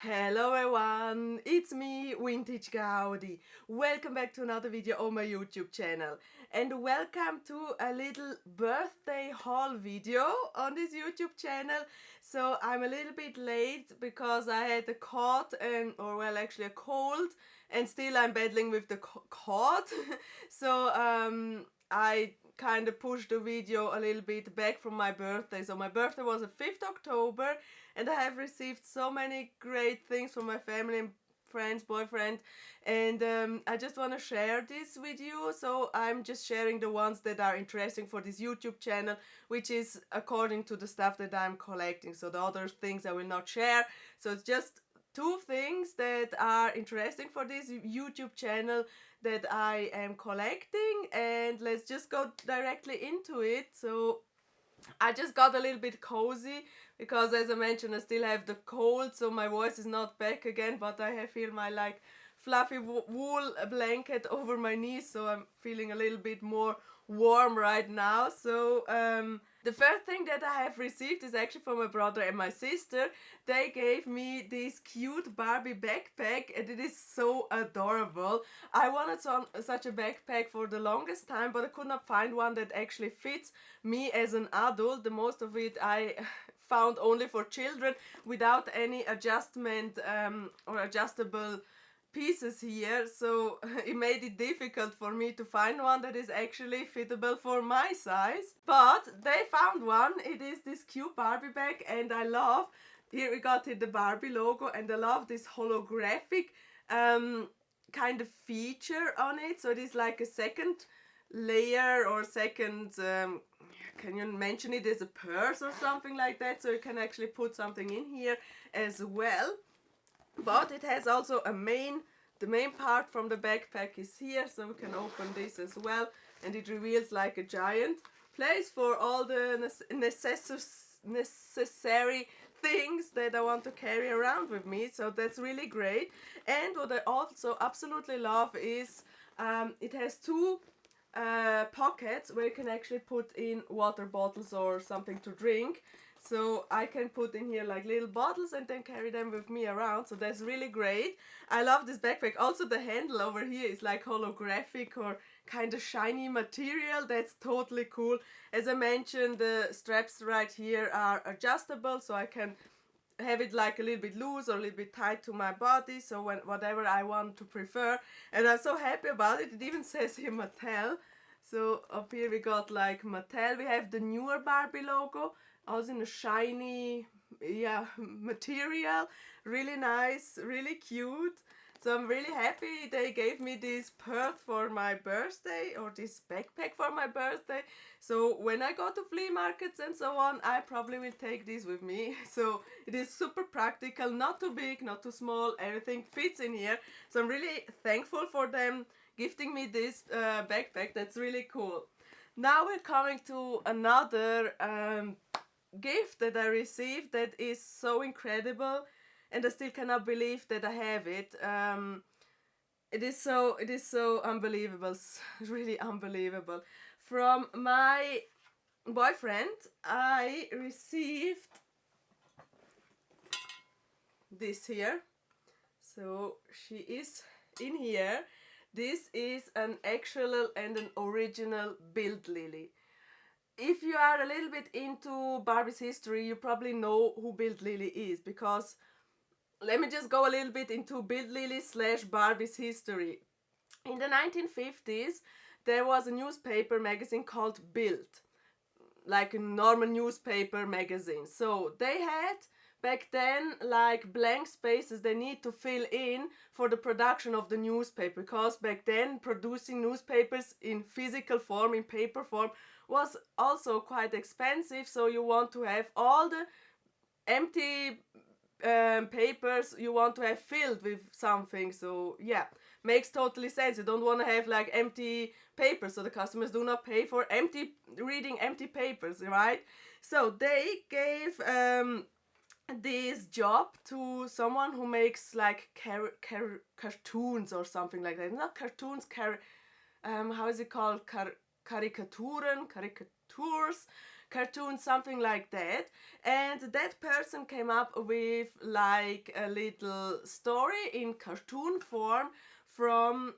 Hello everyone, it's me, Vintage Gaudi. Welcome back to another video on my YouTube channel. And welcome to a little birthday haul video on this YouTube channel. So I'm a little bit late because I had a cold actually a cold, and still I'm battling with the cold. So I kind of pushed the video a little bit back from my birthday. So my birthday was the 5th October, and I have received so many great things from my family and friends, boyfriend, and I just want to share this with you. So I'm just sharing the ones that are interesting for this YouTube channel, which is according to the stuff that I'm collecting. So the other things I will not share. So it's just two things that are interesting for this YouTube channel that I am collecting, and let's just go directly into it. So I just got a little bit cozy because, as I mentioned, I still have the cold, so my voice is not back again, but I have here my like fluffy wool blanket over my knees, so I'm feeling a little bit more warm right now. So the first thing that I have received is actually from my brother and my sister. They gave me this cute Barbie backpack, and it is so adorable. I wanted such a backpack for the longest time, but I could not find one that actually fits me as an adult. The most of it I found only for children without any adjustment or adjustable pieces here, so it made it difficult for me to find one that is actually fittable for my size. But they found one. It is this cute Barbie bag, and I love, here we got the Barbie logo, and I love this holographic kind of feature on it. So it is like a second layer or second can you mention it as a purse or something like that, so you can actually put something in here as well. But it has also the main part from the backpack is here, so we can open this as well, and it reveals like a giant place for all the necessary things that I want to carry around with me. So that's really great. And what I also absolutely love is it has two pockets where you can actually put in water bottles or something to drink. So I can put in here like little bottles and then carry them with me around. So that's really great. I love this backpack. Also the handle over here is like holographic or kind of shiny material. That's totally cool. As I mentioned, the straps right here are adjustable, so I can have it like a little bit loose or a little bit tight to my body, so whatever I want to prefer. And I'm so happy about it. It even says here Mattel. So up here we got like Mattel. We have the newer Barbie logo, also in a shiny material. Really nice, really cute. So I'm really happy they gave me this purse for my birthday, or this backpack for my birthday. So when I go to flea markets and so on, I probably will take this with me. So it is super practical, not too big, not too small, everything fits in here. So I'm really thankful for them gifting me this backpack. That's really cool. Now we're coming to another gift that I received that is so incredible, and I still cannot believe that I have it. It is so unbelievable, really unbelievable. From my boyfriend, I received this here. So she is in here. This is an actual and an original Bild Lilli. If you are a little bit into Barbie's history, you probably know who Bild Lilli is, because let me just go a little bit into Bild Lilli / Barbie's history. In the 1950s, there was a newspaper magazine called Bild, like a normal newspaper magazine. So they had back then like blank spaces they need to fill in for the production of the newspaper, because back then producing newspapers in physical form, in paper form, was also quite expensive. So you want to have all the empty papers you want to have filled with something. So yeah, makes totally sense. You don't want to have like empty papers, so the customers do not pay for reading empty papers, right? So they gave this job to someone who makes like cartoons or something like that. Not cartoons, how is it called? Caricatures, cartoon, something like that. And that person came up with like a little story in cartoon form from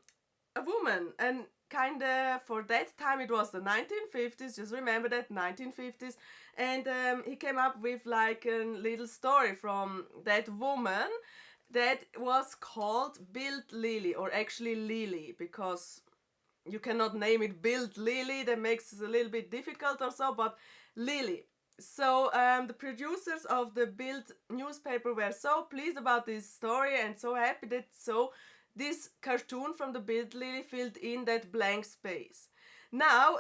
a woman. And kind of for that time it was the 1950s, just remember that, 1950s. And he came up with like a little story from that woman that was called Bild Lilli, or actually Lily, because you cannot name it Bild Lilli, that makes it a little bit difficult or so, but Lily. So the producers of the Bild newspaper were so pleased about this story and so happy that this cartoon from the Bild Lilli filled in that blank space. Now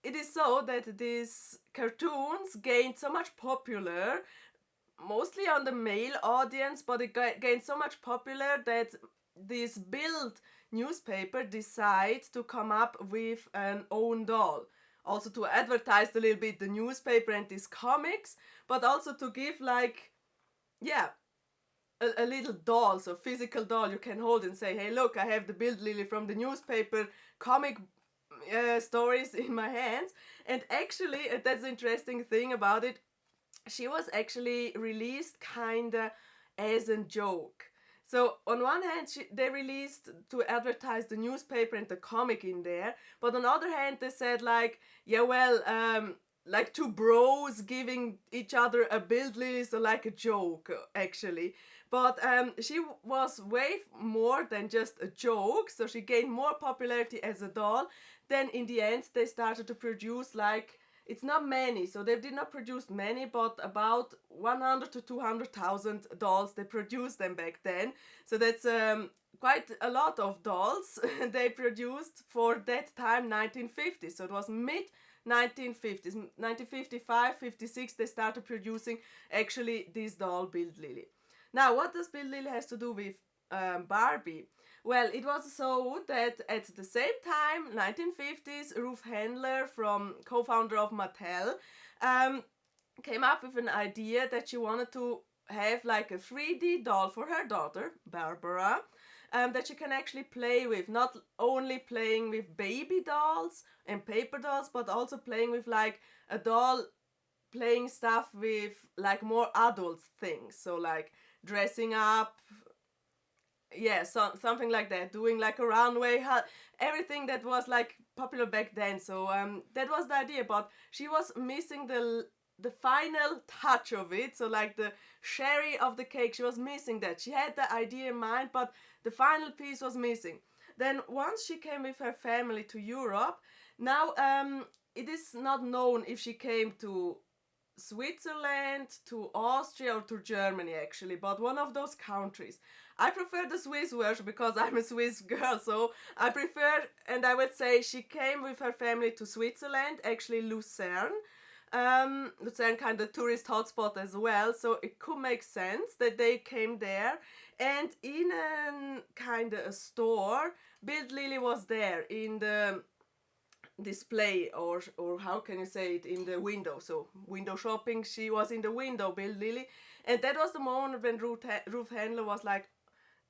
it is so that these cartoons gained so much popular, mostly on the male audience, but it gained so much popular that this Bild newspaper decided to come up with an own doll. Also to advertise a little bit the newspaper and these comics, but also to give like, yeah, a little doll, so physical doll you can hold and say, hey look, I have the Bild Lilli from the newspaper comic stories in my hands. And actually, that's the interesting thing about it, she was actually released kinda as a joke. So on one hand, they released to advertise the newspaper and the comic in there, but on the other hand, they said like, yeah, well, like two bros giving each other a Bild Lilli, so like a joke, actually. But she was way more than just a joke, so she gained more popularity as a doll. Then in the end, they started to produce like, it's not many, so they did not produce many, but about 100 to 200,000 dolls. They produced them back then. So that's quite a lot of dolls they produced for that time, 1950. So it was mid 1950s, 1955, 56, they started producing actually this doll, Bild Lilli. Now, what does Bild Lilli has to do with Barbie? Well, it was so that at the same time, 1950s, Ruth Handler, co-founder of Mattel, came up with an idea that she wanted to have like a 3D doll for her daughter, Barbara, that she can actually play with, not only playing with baby dolls and paper dolls, but also playing with like a doll playing stuff with like more adult things. So like dressing up, yeah, something like that, doing like a runway, everything that was like popular back then. So that was the idea, but she was missing the final touch of it, so like the cherry of the cake. She was missing that. She had the idea in mind, but the final piece was missing. Then once she came with her family to Europe, now it is not known if she came to Switzerland, to Austria, or to Germany actually, but one of those countries. I prefer the Swiss version because I'm a Swiss girl, so I prefer, and I would say she came with her family to Switzerland, actually Lucerne. Lucerne kind of tourist hotspot as well, so it could make sense that they came there. And in a kind of a store, Bild Lilli was there in the display, or how can you say it, in the window. So window shopping, she was in the window, Bild Lilli. And that was the moment when Ruth Handler was like,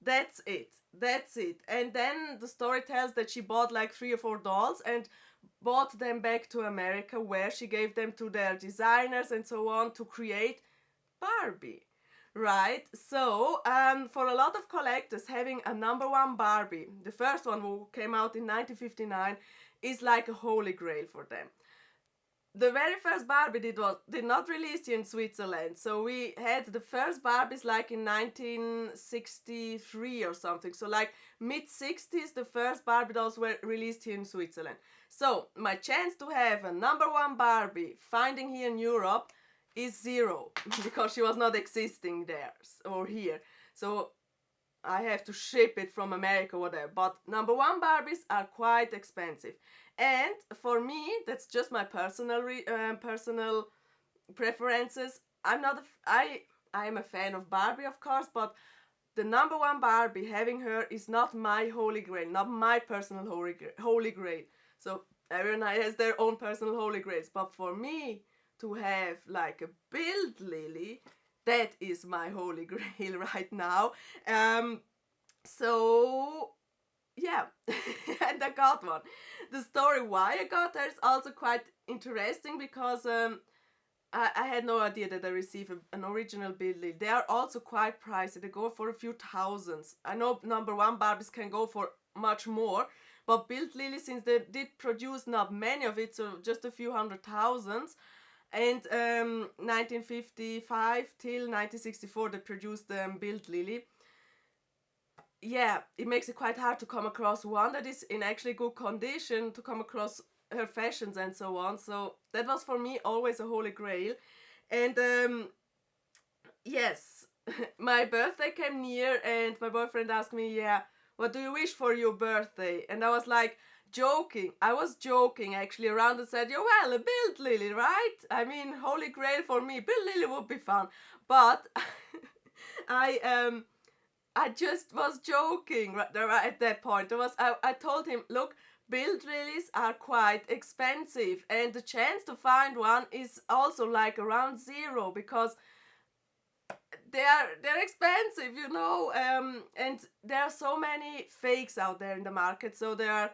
that's it, that's it. And then the story tells that she bought like 3 or 4 dolls and bought them back to America, where she gave them to their designers and so on to create Barbie. Right, so for a lot of collectors, having a #1 Barbie, the first one who came out in 1959, is like a holy grail for them. The very first Barbie did not release here in Switzerland, so we had the first Barbies like in 1963 or something, so like mid-60s the first Barbie dolls were released here in Switzerland. So my chance to have a #1 Barbie finding here in Europe is 0, because she was not existing there or here, so I have to ship it from America, whatever. But #1 Barbies are quite expensive. And for me, that's just my personal preferences. I am a fan of Barbie, of course, but the #1 Barbie, having her, is not my holy grail, not my personal holy grail. So everyone has their own personal holy grails, but for me to have like a Bild Lilli, that is my holy grail right now. So yeah, and I got one. The story why I got her is also quite interesting because I had no idea that I received an original Bild Lilli. They are also quite pricey. They go for a few thousands. I know number one Barbies can go for much more, but Bild Lilli, since they did produce not many of it, so just a few hundred thousands, and 1955 till 1964 they produced Bild Lilli. Yeah, it makes it quite hard to come across one that is in actually good condition, to come across her fashions and so on. So that was for me always a holy grail. And yes, my birthday came near and my boyfriend asked me, yeah, what do you wish for your birthday? And I was like, joking. I was joking actually around and said, "Oh well, a Bild Lilli, right? I mean, holy grail for me. Bild Lilli would be fun." But I just was joking right at that point. I told him, look, Bild Lillis are quite expensive, and the chance to find one is also like around zero because they're expensive, you know. And there are so many fakes out there in the market. So there are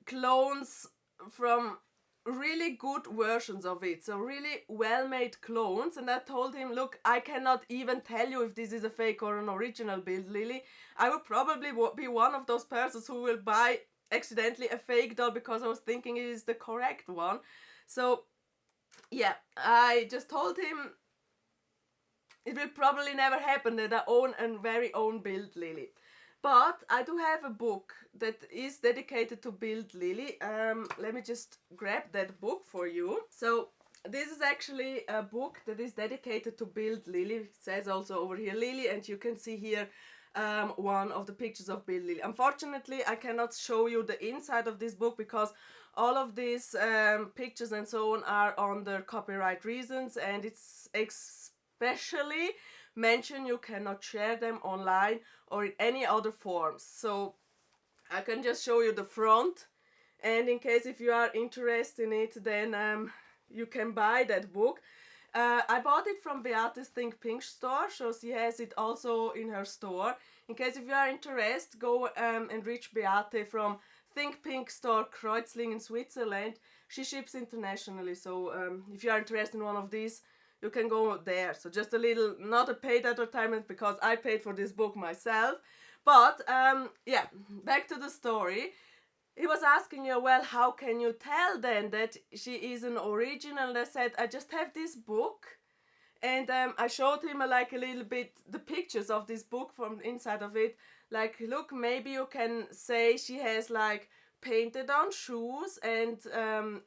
clones from really good versions of it, so really well-made clones. And I told him, look, I cannot even tell you if this is a fake or an original Bild Lilli. I would probably be one of those persons who will buy accidentally a fake doll because I was thinking it is the correct one. So yeah, I just told him it will probably never happen that I own a very own Bild Lilli. But I do have a book that is dedicated to Bild Lilli. Let me just grab that book for you. So this is actually a book that is dedicated to Bild Lilli. It says also over here Lilli, and you can see here one of the pictures of Bild Lilli. Unfortunately, I cannot show you the inside of this book because all of these pictures and so on are under copyright reasons, and it's especially mentioned you cannot share them online or in any other forms. So I can just show you the front, and in case if you are interested in it, then you can buy that book. I bought it from Beate's Think Pink store, so she has it also in her store. In case if you are interested, go and reach Beate from Think Pink store Kreuzlingen in Switzerland. She ships internationally, so if you are interested in one of these, you can go there. So just a little, not a paid advertisement because I paid for this book myself. But yeah, back to the story. He was asking you, well, how can you tell then that she is an original? And I said, I just have this book. And I showed him like a little bit the pictures of this book from the inside of it. Like, look, maybe you can say she has like painted on shoes, and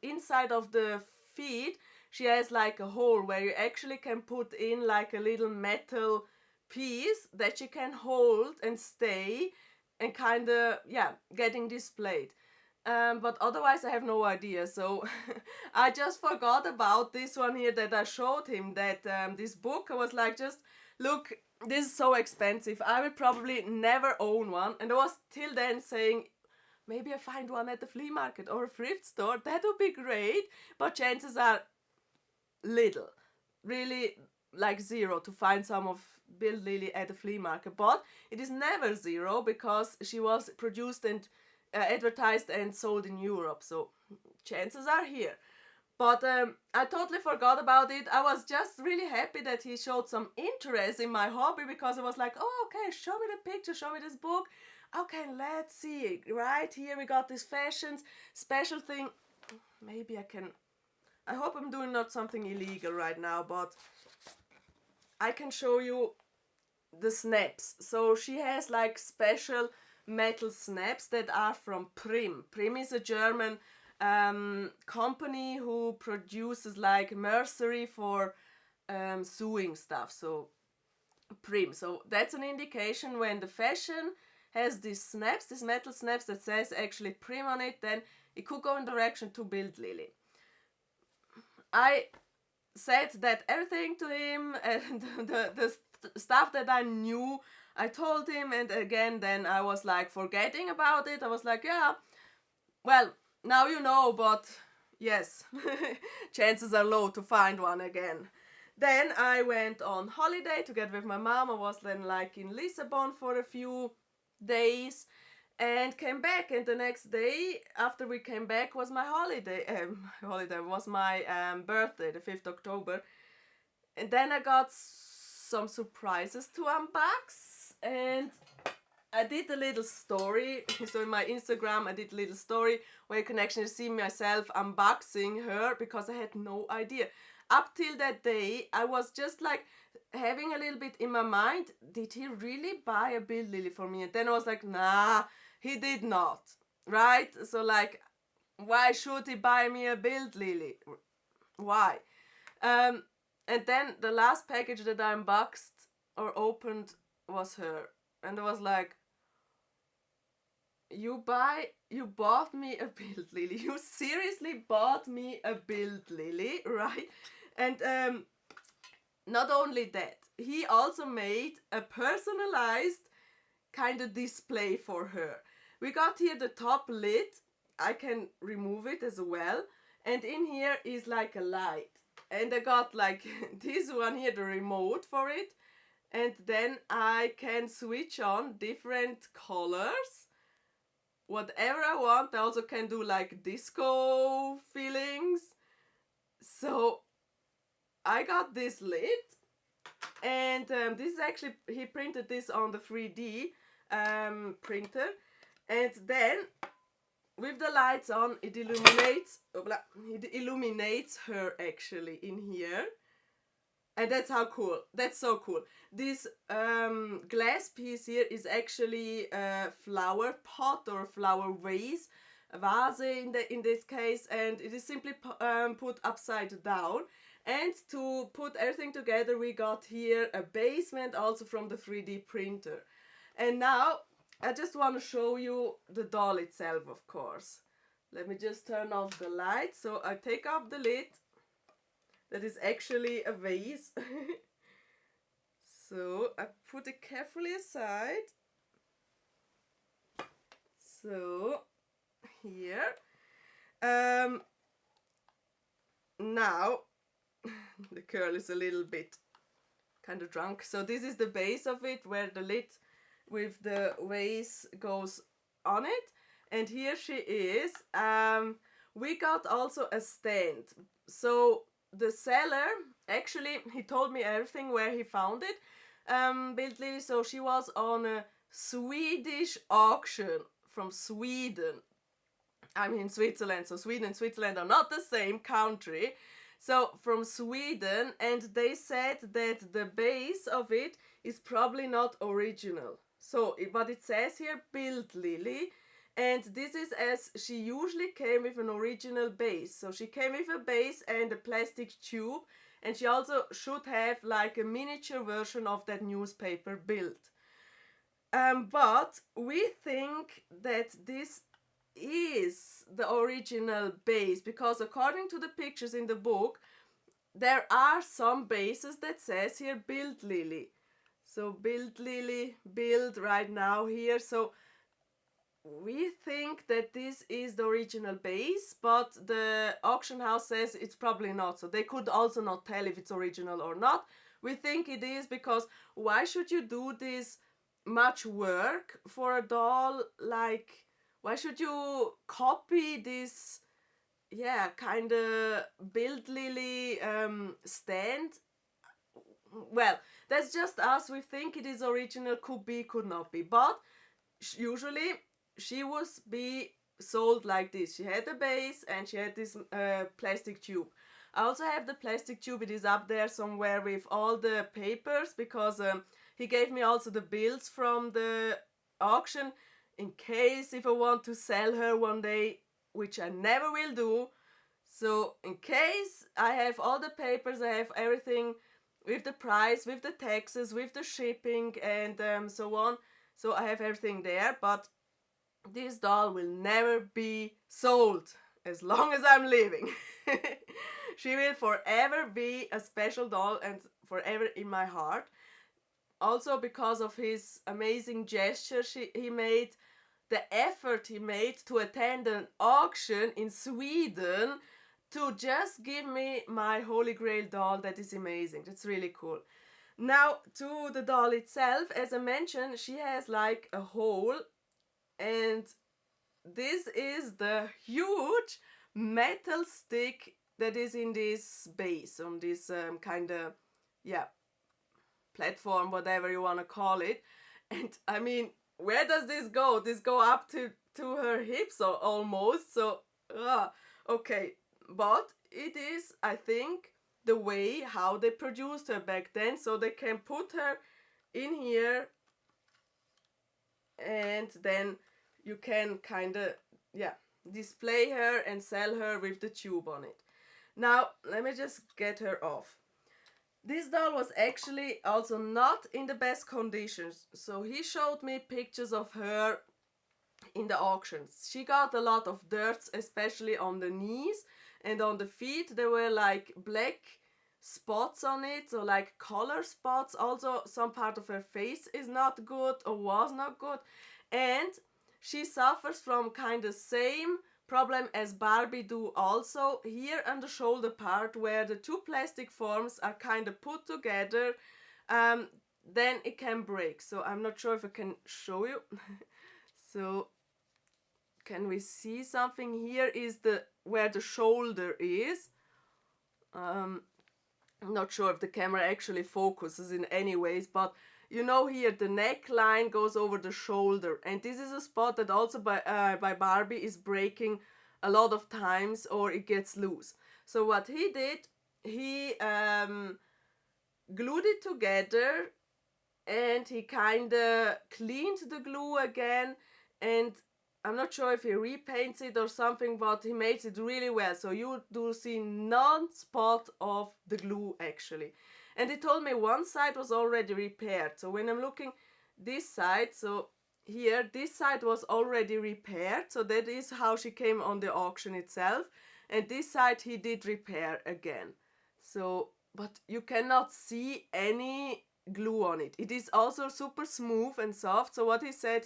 inside of the feet she has like a hole where you actually can put in like a little metal piece that she can hold and stay and kind of, yeah, getting displayed. But otherwise I have no idea. So I just forgot about this one here that I showed him, that this book. I was like, just look, this is so expensive. I will probably never own one. And I was till then saying, maybe I find one at the flea market or a thrift store. That would be great. But chances are little, really like zero, to find some of Bild Lilli at the flea market. But it is never zero because she was produced and advertised and sold in Europe, so chances are here. But I totally forgot about it. I was just really happy that he showed some interest in my hobby, because I was like, oh, okay, show me the picture, show me this book. Okay, let's see. Right here we got this fashions special thing. Maybe I can, I hope I'm doing not something illegal right now, but I can show you the snaps. So she has like special metal snaps that are from Prim. Prim is a German company who produces like mercery for sewing stuff. So Prim. So that's an indication when the fashion has these snaps, these metal snaps that says actually Prim on it, then it could go in direction to Bild Lilli. I said that everything to him, and the stuff that I knew I told him, and again then I was like forgetting about it. I was like, yeah, well, now you know, but yes, chances are low to find one again. Then I went on holiday together with my mom. I was then like in Lisbon for a few days, and came back, and the next day after we came back was my holiday. Holiday was my birthday, the 5th October. And then I got some surprises to unbox, and I did a little story. So in my Instagram I did a little story where you can actually see myself unboxing her, because I had no idea. Up till that day I was just like having a little bit in my mind, did he really buy a Bild Lilli for me? And then I was like, nah, he did not, right? So like, why should he buy me a Bild Lilli? Why? And then the last package that I unboxed or opened was her, and I was like, you bought me a Bild Lilli? You seriously bought me a Bild Lilli, right? And not only that, he also made a personalized kind of display for her. We got here the top lid. I can remove it as well. And in here is like a light. And I got like this one here, the remote for it. And then I can switch on different colors. Whatever I want. I also can do like disco feelings. So I got this lid. And this is actually, he printed this on the 3D printer. And then with the lights on, it illuminates her actually in here. And that's how cool. That's so cool. This glass piece here is actually a flower pot or a flower vase in this case, and it is simply put upside down. And to put everything together, we got here a basement also from the 3D printer. And now I just want to show you the doll itself, of course. Let me just turn off the light. So I take off the lid. That is actually a vase. So I put it carefully aside. So here. Now the girl is a little bit kind of drunk. So this is the base of it, where the lid with the vase goes on it. And here she is. We got also a stand. So the seller, actually, he told me everything where he found it. Bild Lilli, so she was on a Swedish auction from Sweden. I'm in Switzerland, so Sweden and Switzerland are not the same country. So from Sweden, and they said that the base of it is probably not original. So, but it says here Bild Lilli, and this is as she usually came with an original base. So she came with a base and a plastic tube, and she also should have like a miniature version of that newspaper Bild. But we think that this is the original base, because according to the pictures in the book, there are some bases that says here Bild Lilli. So Bild Lilli, Bild right now here. So we think that this is the original base, but the auction house says it's probably not. So they could also not tell if it's original or not. We think it is, because why should you do this much work for a doll? Like, why should you copy this, yeah, kind of Bild Lilli stand? Well, that's just us. We think it is original, could be, could not be. But usually she would be sold like this. She had the base and she had this plastic tube. I also have the plastic tube. It is up there somewhere with all the papers, because he gave me also the bills from the auction, in case if I want to sell her one day, which I never will do. So in case, I have all the papers, I have everything with the price, with the taxes, with the shipping, and so on. So I have everything there, but this doll will never be sold as long as I'm living. She will forever be a special doll and forever in my heart. Also because of his amazing gesture he made, the effort he made to attend an auction in Sweden to just give me my Holy Grail doll. That is amazing. That's really cool. Now to the doll itself, as I mentioned, she has like a hole and this is the huge metal stick that is in this base, on this kind of, yeah, platform, whatever you want to call it. And I mean, where does this go? This go up to her hips or almost. So okay, but it is, I think, the way how they produced her back then, so they can put her in here and then you can kind of, yeah, display her and sell her with the tube on it. Now let me just get her off. This doll was actually also not in the best conditions, so he showed me pictures of her in the auctions. She got a lot of dirt, especially on the knees and on the feet. There were like black spots on it, so like color spots. Also some part of her face is not good or was not good, and she suffers from kind of same problem as Barbie do also. Here on the shoulder part where the two plastic forms are kind of put together, then it can break. So I'm not sure if I can show you. So can we see something? Here is the where the shoulder is. I'm not sure if the camera actually focuses in any ways, but you know, here the neckline goes over the shoulder, and this is a spot that also by Barbie is breaking a lot of times, or it gets loose. So what he did, he glued it together, and he kind of cleaned the glue again, and I'm not sure if he repaints it or something, but he makes it really well. So you do see none spot of the glue actually. And he told me one side was already repaired. So when I'm looking this side, so here, this side was already repaired. So that is how she came on the auction itself. And this side he did repair again. So, but you cannot see any glue on it. It is also super smooth and soft. So what he said,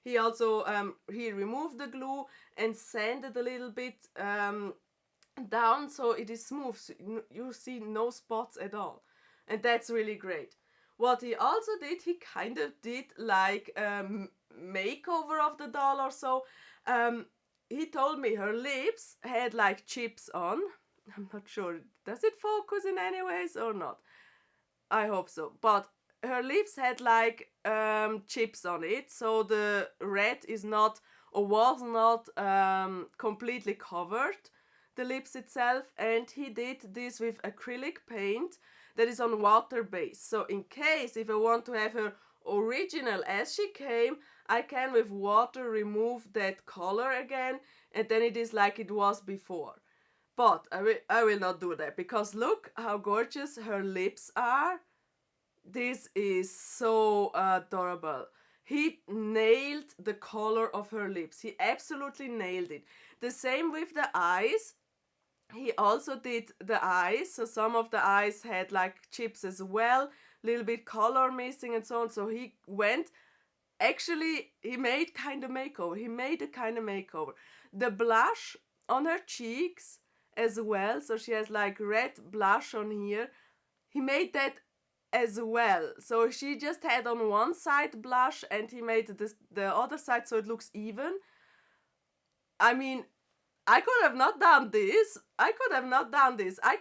he also he removed the glue and sanded a little bit down, so it is smooth. So you see no spots at all, and that's really great. What he also did, he kind of did like makeover of the doll or so. He told me her lips had like chips on. I'm not sure, does it focus in any ways or not? I hope so. But her lips had like chips on it, so the red is not or was not completely covered, the lips itself. And he did this with acrylic paint that is on water base. So in case if I want to have her original as she came, I can with water remove that color again, and then it is like it was before. But I will not do that, because look how gorgeous her lips are. This is so adorable. He nailed the color of her lips. He absolutely nailed it. The same with the eyes. He also did the eyes. So some of the eyes had like chips as well, little bit color missing and so on. So he went, actually he made kind of makeover. He made a kind of makeover. The blush on her cheeks as well. So she has like red blush on here. He made that as well. So she just had on one side blush, and he made the other side so it looks even. I mean, I could have not done this. I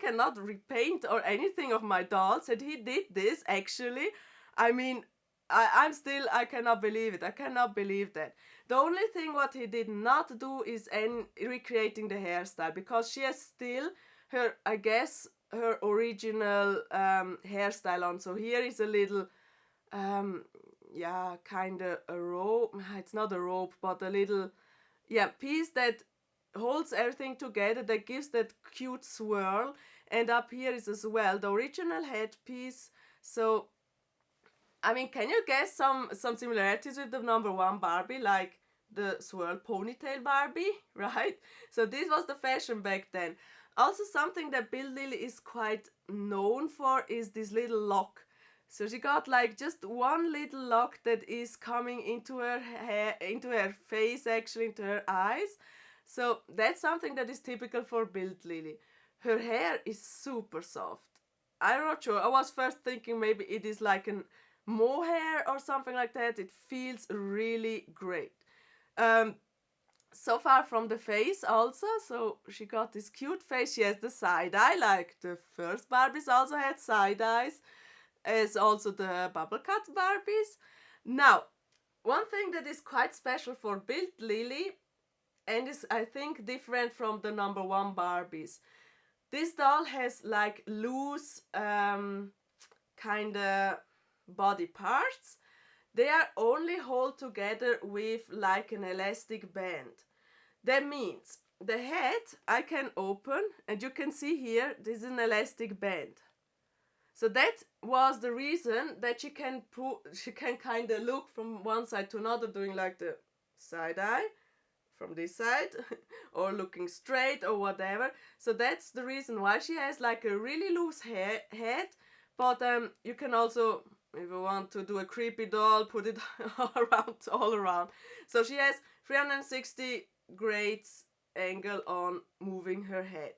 cannot repaint or anything of my dolls, and he did this actually. I mean, I cannot believe it. I cannot believe that. The only thing what he did not do is recreating the hairstyle, because she has still her, I guess, her original hairstyle on. So here is a little yeah, kind of a rope. It's not a rope, but a little, yeah, piece that holds everything together, that gives that cute swirl. And up here is as well the original headpiece. So I mean, can you guess some similarities with the number one Barbie, like the swirl ponytail Barbie, right? So this was the fashion back then. Also, something that Bild Lilli is quite known for is this little lock. So she got like just one little lock that is coming into her hair, into her face, actually into her eyes. So that's something that is typical for Bild Lilli. Her hair is super soft. I'm not sure. I was first thinking maybe it is like an mohair or something like that. It feels really great. so far from the face also, so she got this cute face. She has the side eye, like the first Barbies also had side eyes, as also the bubble cut Barbies. Now, one thing that is quite special for Bild Lilli, and is I think different from the number one Barbies, this doll has like loose kind of body parts. They are only held together with like an elastic band. That means the head I can open, and you can see here this is an elastic band. So that was the reason that she can kind of look from one side to another, doing like the side eye from this side or looking straight or whatever. So that's the reason why she has like a really loose head. But you can also, if you want to do a creepy doll, put it all around. So she has 360 grades angle on moving her head.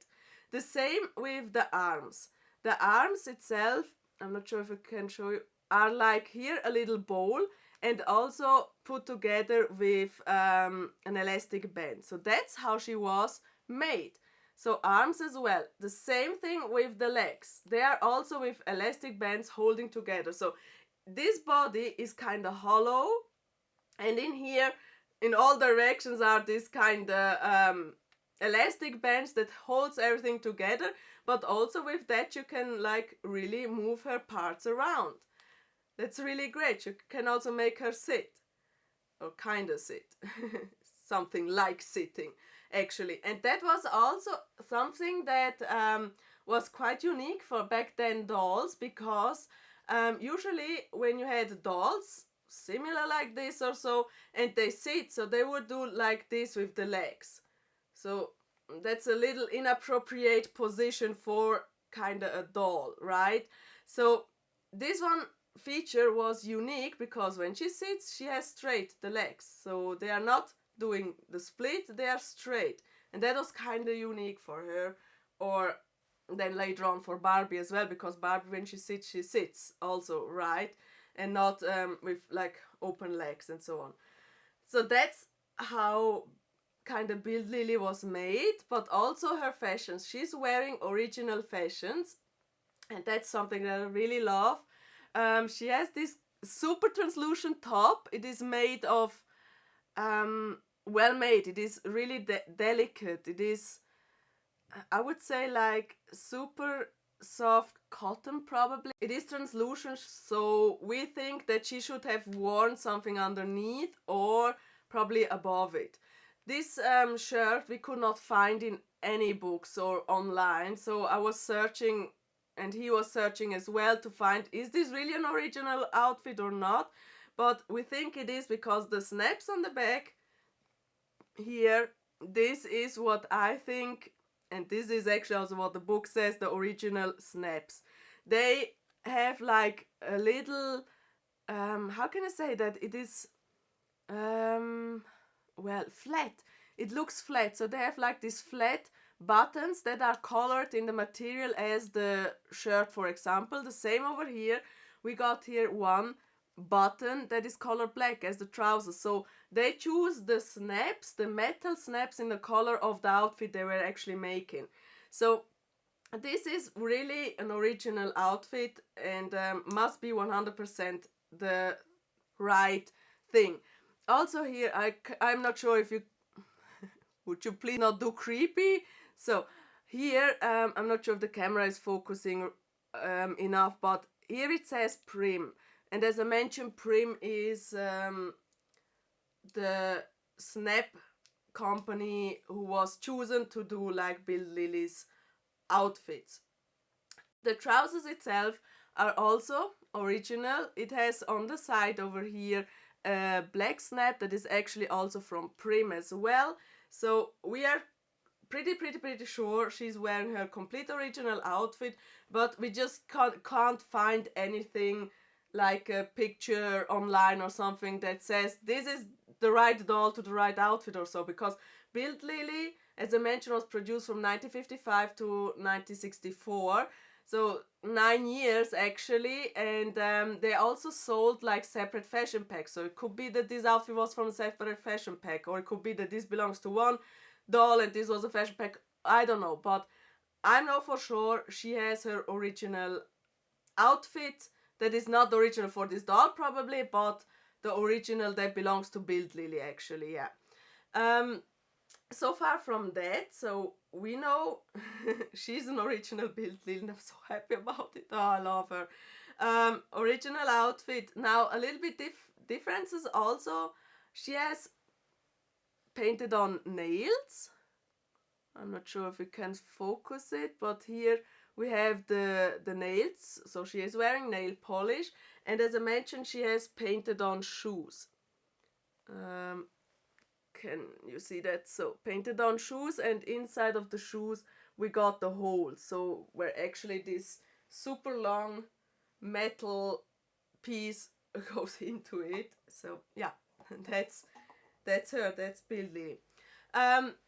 The same with the arms. The arms itself, I'm not sure if I can show you, are like here a little bowl, and also put together with an elastic band. So that's how she was made. So arms as well. The same thing with the legs. They are also with elastic bands holding together. So this body is kind of hollow, and in here, in all directions, are these kind of elastic bands that holds everything together. But also with that, you can like really move her parts around. That's really great. You can also make her sit, or kind of sit. Something like sitting, actually. And that was also something that was quite unique for back then dolls, because usually when you had dolls similar like this or so, and they sit, so they would do like this with the legs. So that's a little inappropriate position for kind of a doll, right? So this one feature was unique because when she sits, she has straight the legs, so they are not doing the split, they are straight, and that was kind of unique for her. Or then later on for Barbie as well, because Barbie, when she sits also, right, and not with like open legs and so on. So that's how kind of Bild Lilli was made. But also her fashions, she's wearing original fashions, and that's something that I really love. She has this super translucent top. It is made of well made. It is really delicate. It is, I would say, like super soft cotton probably. It is translucent, so we think that she should have worn something underneath or probably above it. This shirt we could not find in any books or online, so I was searching, and he was searching as well, to find, is this really an original outfit or not? But we think it is, because the snaps on the back here, this is what I think, and this is actually also what the book says, the original snaps. They have like a little, how can I say that? It is, well, flat. It looks flat, so they have like these flat buttons that are colored in the material as the shirt, for example. The same over here. We got here one button that is colored black as the trousers. So they choose the snaps, the metal snaps, in the color of the outfit they were actually making. So this is really an original outfit, and must be 100% the right thing. Also here, I'm not sure if you would you please not do creepy. So here, I'm not sure if the camera is focusing enough, but here it says Prim. And as I mentioned, Prim is the snap company who was chosen to do like Bild Lilli's outfits. The trousers itself are also original. It has on the side over here a black snap that is actually also from Prim as well. So we are pretty sure she's wearing her complete original outfit, but we just can't find anything like a picture online or something that says this is the right doll to the right outfit or so, because Bild Lilli, as I mentioned, was produced from 1955 to 1964. So 9 years actually, and they also sold like separate fashion packs. So it could be that this outfit was from a separate fashion pack, or it could be that this belongs to one doll and this was a fashion pack. I don't know, but I know for sure she has her original outfit that is not the original for this doll probably, but the original that belongs to Bild Lilli actually, yeah. So far from that, so we know she's an original Bild Lilli and I'm so happy about it. Oh, I love her. Original outfit. Now a little bit differences also. She has painted on nails. I'm not sure if we can focus it, but here we have the nails. So she is wearing nail polish, and as I mentioned, she has painted on shoes. Can you see that? So painted on shoes, and inside of the shoes we got the hole. So where actually this super long metal piece goes into it. So yeah, that's her. That's Bild Lilli.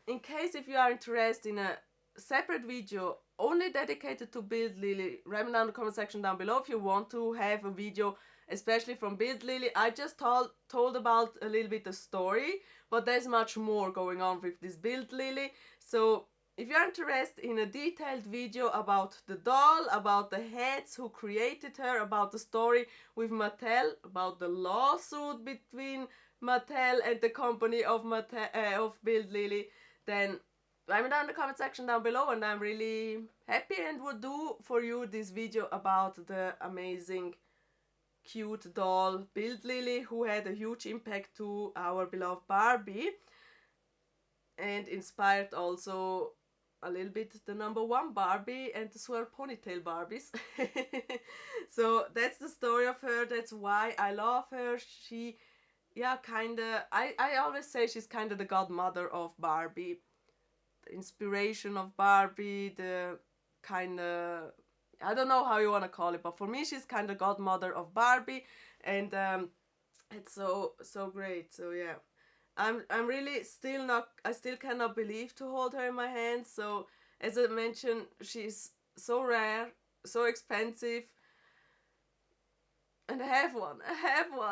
In case if you are interested in a separate video only dedicated to Bild Lilli, write me down in the comment section down below if you want to have a video especially from Bild Lilli. I just told about a little bit the story, but there's much more going on with this Bild Lilli. So if you're interested in a detailed video about the doll, about the heads who created her, about the story with Mattel, about the lawsuit between Mattel and the company of Bild Lilli, then write me down in the comment section down below, and I'm really happy and would do for you this video about the amazing cute doll Bild Lilli, who had a huge impact to our beloved Barbie and inspired also a little bit the #1 Barbie and the swirl ponytail Barbies. So that's the story of her. That's why I love her. She, yeah, kinda, I always say she's kinda the godmother of Barbie. The inspiration of Barbie, the kinda, I don't know how you wanna call it, but for me she's kinda godmother of Barbie, and it's so great. So yeah. I'm really still not, I still cannot believe to hold her in my hands. So as I mentioned, she's so rare, so expensive, and I have one.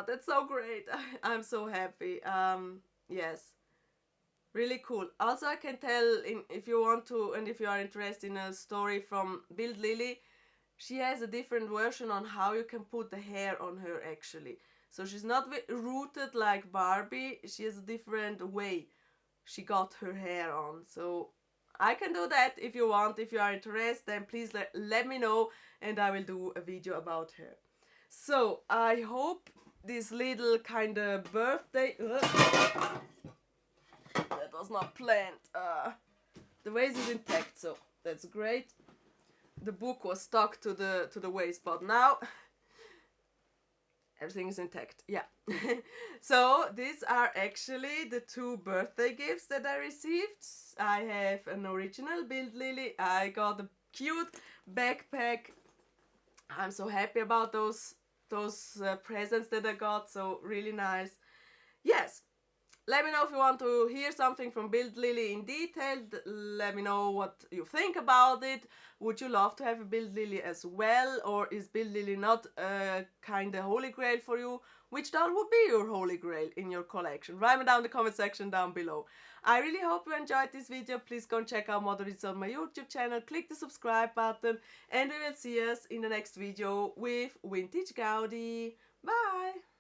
That's so great. I'm so happy. Yes, really cool. Also, I can tell if you want to, and if you are interested in a story from Bild Lilli, she has a different version on how you can put the hair on her actually. So she's not rooted like Barbie, she has a different way she got her hair on. So I can do that if you want. If you are interested, then please let me know and I will do a video about her. So I hope this little kind of birthday... that was not planned. The vase is intact, so that's great. The book was stuck to the vase, but now everything is intact. Yeah. So these are actually the 2 birthday gifts that I received. I have an original Bild Lilli. I got a cute backpack. I'm so happy about those presents that I got. So really nice. Yes. Let me know if you want to hear something from Bild Lilli in detail. Let me know what you think about it. Would you love to have a Bild Lilli as well? Or is Bild Lilli not a kind of holy grail for you? Which doll would be your holy grail in your collection? Write me down in the comment section down below. I really hope you enjoyed this video. Please go and check out more videos on my YouTube channel. Click the subscribe button. And we will see us in the next video with Vintage Gaudi. Bye!